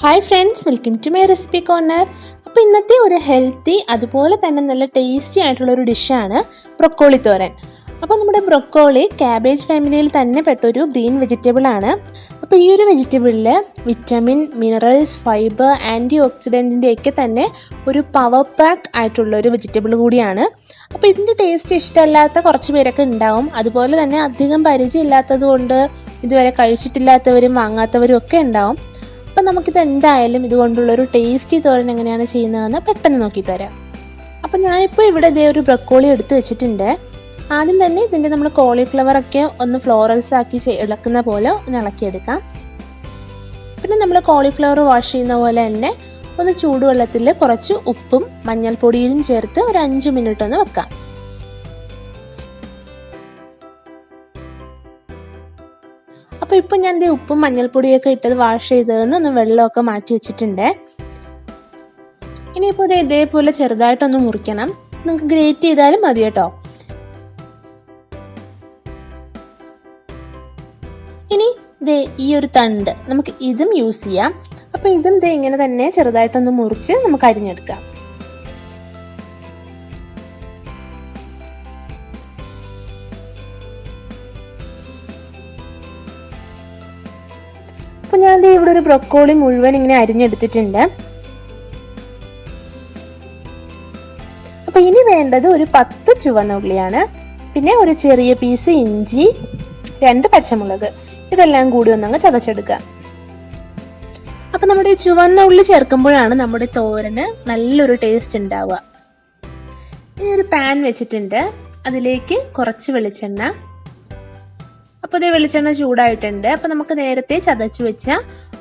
Hi friends, welcome to my recipe corner. അപ്പോൾ ഇന്നത്തെ ഒരു ഹെൽത്തി അതുപോലെ തന്നെ നല്ല ടേസ്റ്റി ആയിട്ടുള്ള ഒരു ഡിഷാണ് ബ്രൊക്കോളി തോരൻ. അപ്പോൾ നമ്മുടെ ബ്രൊക്കോളി ക്യാബേജ് ഫാമിലിയിൽ തന്നെ പെട്ടൊരു ഗ്രീൻ വെജിറ്റബിൾ ആണ്. അപ്പോൾ ഈ ഒരു വെജിറ്റബിളിൽ വിറ്റമിൻ, മിനറൽസ്, ഫൈബർ, ആൻറ്റി ഓക്സിഡൻറ്റിൻ്റെ ഒക്കെ തന്നെ ഒരു പവർ പാക്ക് ആയിട്ടുള്ള ഒരു വെജിറ്റബിൾ കൂടിയാണ്. അപ്പോൾ ഇതിൻ്റെ ടേസ്റ്റ് ഇഷ്ടമല്ലാത്ത കുറച്ച് പേരൊക്കെ ഉണ്ടാവും. അതുപോലെ തന്നെ അധികം പരിചയം ഇല്ലാത്തത് കൊണ്ട് ഇതുവരെ കഴിച്ചിട്ടില്ലാത്തവരും വാങ്ങാത്തവരും ഒക്കെ ഉണ്ടാവും. അപ്പം നമുക്കിത് എന്തായാലും ഇതുകൊണ്ടുള്ളൊരു ടേസ്റ്റി തോരൻ എങ്ങനെയാണ് ചെയ്യുന്നതെന്ന് പെട്ടെന്ന് നോക്കിയിട്ട് വരാം. അപ്പം ഞാനിപ്പോൾ ഇവിടെ ഇതേ ഒരു ബ്രൊക്കോളി എടുത്ത് വെച്ചിട്ടുണ്ട്. ആദ്യം തന്നെ ഇതിൻ്റെ നമ്മൾ കോളിഫ്ലവറൊക്കെ ഒന്ന് ഫ്ലോറൽസ് ആക്കി ഇളക്കുന്ന പോലെ ഒന്ന് ഇളക്കിയെടുക്കാം. പിന്നെ നമ്മൾ കോളിഫ്ലവർ വാഷ് ചെയ്യുന്ന പോലെ തന്നെ ഒന്ന് ചൂടുവെള്ളത്തിൽ കുറച്ച് ഉപ്പും മഞ്ഞൾപ്പൊടിയും ചേർത്ത് ഒരു 5 മിനിറ്റ് ഒന്ന് വെക്കാം. അപ്പോൾ ഇപ്പോൾ ഞാൻ ഇത് ഉപ്പും മഞ്ഞൾപ്പൊടിയൊക്കെ ഇട്ടത് വാഷ് ചെയ്തതെന്ന് ഒന്ന് വെള്ളമൊക്കെ മാറ്റി വെച്ചിട്ടുണ്ട്. ഇനിയിപ്പോൾ ഇത് ഇതേപോലെ ചെറുതായിട്ടൊന്ന് മുറിക്കണം. നിങ്ങൾക്ക് ഗ്രേറ്റ് ചെയ്താലും മതി കേട്ടോ. ഇനി ഇത് ഈ ഒരു തണ്ട് നമുക്ക് ഇതും യൂസ് ചെയ്യാം. അപ്പോൾ ഇതും ഇത് ഇങ്ങനെ തന്നെ ചെറുതായിട്ടൊന്ന് മുറിച്ച് നമുക്ക് അരിഞ്ഞെടുക്കാം. അപ്പോൾ ഞാൻ ഇവിടെ ഒരു ബ്രൊക്കോളി മുഴുവൻ ഇങ്ങനെ അരിഞ്ഞെടുത്തിട്ടുണ്ട്. അപ്പോൾ ഇനി വേണ്ടത് ഒരു 10 ചുവന്ന ഉള്ളിയാണ്, പിന്നെ ഒരു ചെറിയ പീസ് ഇഞ്ചി, 2 പച്ചമുളക്, ഇതെല്ലാം കൂടി ഒന്നങ്ങ് ചതച്ചെടുക്കുക. അപ്പോൾ നമ്മുടെ ഈ ചുവന്ന ഉള്ളി ചേർക്കുമ്പോഴാണ് നമ്മുടെ തോരന് നല്ലൊരു ടേസ്റ്റ് ഉണ്ടാവുക. ഇനി ഒരു പാൻ വെച്ചിട്ടുണ്ട്, അതിലേക്ക് കുറച്ച് വെളിച്ചെണ്ണ. അപ്പോൾ ഇതേ വെളിച്ചെണ്ണ ചൂടായിട്ടുണ്ട്. അപ്പോൾ നമുക്ക് നേരത്തെ ചതച്ചു വെച്ച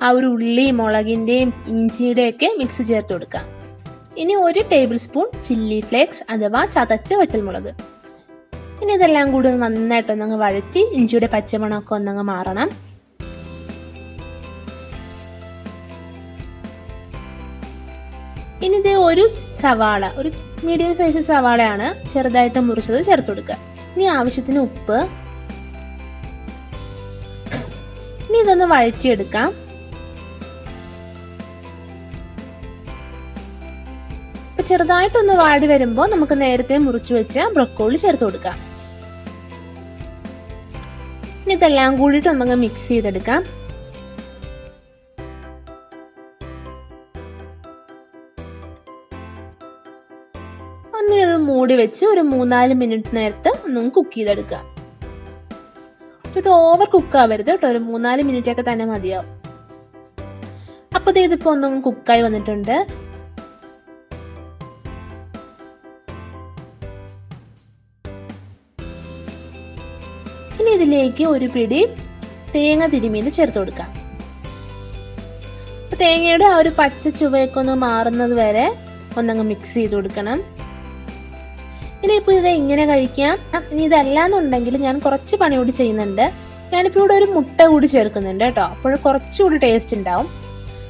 ആ ഒരു ഉള്ളി, മുളകിൻ്റെയും ഇഞ്ചിയുടെയൊക്കെ മിക്സ് ചേർത്ത് കൊടുക്കാം. ഇനി 1 ടേബിൾ സ്പൂൺ ചില്ലി ഫ്ലേക്സ് അഥവാ ചതച്ച വറ്റൽമുളക്. ഇനി ഇതെല്ലാം കൂടി നന്നായിട്ടൊന്നങ്ങ് വഴറ്റി ഇഞ്ചിയുടെ പച്ചമണമൊക്കെ ഒന്നങ്ങ് മാറണം. ഇനി ഇത് ഒരു സവാള, ഒരു മീഡിയം സൈസ് സവാളയാണ് ചെറുതായിട്ട് മുറിച്ചത് ചേർത്ത് കൊടുക്കുക. ഇനി ആവശ്യത്തിന് ഉപ്പ്. ഇനി ഇതൊന്ന് വഴറ്റിയെടുക്കാം. അപ്പൊ ചെറുതായിട്ടൊന്ന് വാടി വരുമ്പോൾ നമുക്ക് നേരത്തെ മുറിച്ചു വെച്ച ബ്രൊക്കോളി ചേർത്ത് കൊടുക്കാം. ഇനി ഇതെല്ലാം കൂടിയിട്ട് ഒന്നങ്ങ് മിക്സ് ചെയ്തെടുക്കാം. ഒന്നിനത് മൂടി വെച്ച് ഒരു 3-4 മിനിറ്റ് നേരത്തെ ഒന്നും കുക്ക് ചെയ്തെടുക്കാം. ഇത് ഓവർ കുക്ക് ആവരുത് കേട്ടോ, ഒരു 3-4 മിനിറ്റ് ഒക്കെ തന്നെ മതിയാവും. അപ്പോൾ ഇതിപ്പോ ഒന്നും കുക്കായി വന്നിട്ടുണ്ട്. ഇനി ഇതിലേക്ക് ഒരു പിടി തേങ്ങ തിരുമിയിൽ ചേർത്ത് കൊടുക്കാം. അപ്പൊ തേങ്ങയുടെ ആ ഒരു പച്ച ചുവയൊക്കെ ഒന്ന് മാറുന്നത് വരെ ഒന്നങ്ങ് മിക്സ് ചെയ്ത് കൊടുക്കണം. ഇനിയിപ്പോൾ ഇത് ഇങ്ങനെ കഴിക്കാം. ഇനി ഇതല്ലാന്നുണ്ടെങ്കിൽ ഞാൻ കുറച്ച് പണി കൂടി ചെയ്യുന്നുണ്ട്. ഞാനിപ്പോൾ ഇവിടെ ഒരു മുട്ട കൂടി ചേർക്കുന്നുണ്ട് കേട്ടോ, അപ്പോൾ കുറച്ചുകൂടി ടേസ്റ്റ് ഉണ്ടാവും.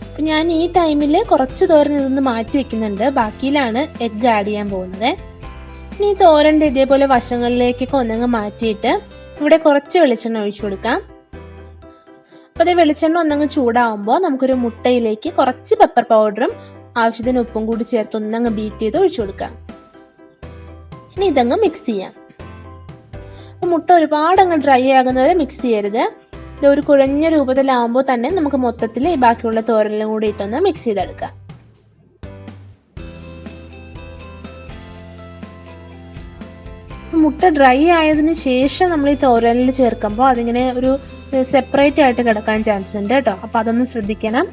അപ്പം ഞാൻ ഈ ടൈമിൽ കുറച്ച് തോരൻ ഇതൊന്ന് മാറ്റി വെക്കുന്നുണ്ട്, ബാക്കിയിലാണ് എഗ്ഗ് ആഡ് ചെയ്യാൻ പോകുന്നത്. ഇനി ഈ തോരൻ്റെ ഇതേപോലെ വശങ്ങളിലേക്കൊക്കെ ഒന്നങ്ങ് മാറ്റിയിട്ട് ഇവിടെ കുറച്ച് വെളിച്ചെണ്ണ ഒഴിച്ചു കൊടുക്കാം. അപ്പോൾ അതേ വെളിച്ചെണ്ണ ഒന്നങ്ങ് ചൂടാവുമ്പോൾ നമുക്കൊരു മുട്ടയിലേക്ക് കുറച്ച് പെപ്പർ പൗഡറും ആവശ്യത്തിന് ഉപ്പും കൂടി ചേർത്ത് ഒന്നങ്ങ് ബീറ്റ് ചെയ്ത് ഒഴിച്ചു കൊടുക്കാം. ഇനി ഇതങ്ങ് മിക്സ് ചെയ്യാം. അപ്പോൾ മുട്ട ഒരുപാട് അങ്ങ് ഡ്രൈ ആകുന്നവരെ മിക്സ് ചെയ്യരുത്. ഇത് ഒരു കുഴഞ്ഞ രൂപത്തിലാവുമ്പോൾ തന്നെ നമുക്ക് മൊത്തത്തിൽ ഈ ബാക്കിയുള്ള തോരനിലും കൂടി ഇട്ടൊന്ന് മിക്സ് ചെയ്തെടുക്കാം. മുട്ട ഡ്രൈ ആയതിനു ശേഷം നമ്മൾ ഈ തോരനിൽ ചേർക്കുമ്പോൾ അതിങ്ങനെ ഒരു സെപ്പറേറ്റ് ആയിട്ട് കിടക്കാൻ ചാൻസ് ഉണ്ട് കേട്ടോ, അപ്പോൾ അതൊന്ന് ശ്രദ്ധിക്കണം.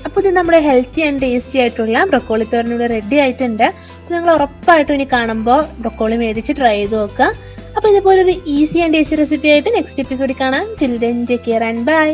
അപ്പോൾ ഇത് നമ്മുടെ ഹെൽത്തി ആൻഡ് ടേസ്റ്റി ആയിട്ടുള്ള ബ്രൊക്കോളി തോരൻ ഇവിടെ റെഡി ആയിട്ടുണ്ട്. അപ്പോൾ നിങ്ങൾ ഉറപ്പായിട്ടും ഇനി കാണുമ്പോൾ ബ്രൊക്കോളി മേടിച്ച് ട്രൈ ചെയ്ത് നോക്കുക. അപ്പോൾ ഇതുപോലൊരു ഈസി ആൻഡ് ടേസ്റ്റി റെസിപ്പി ആയിട്ട് നെക്സ്റ്റ് എപ്പിസോഡിൽ കാണാം. Till then take care and by.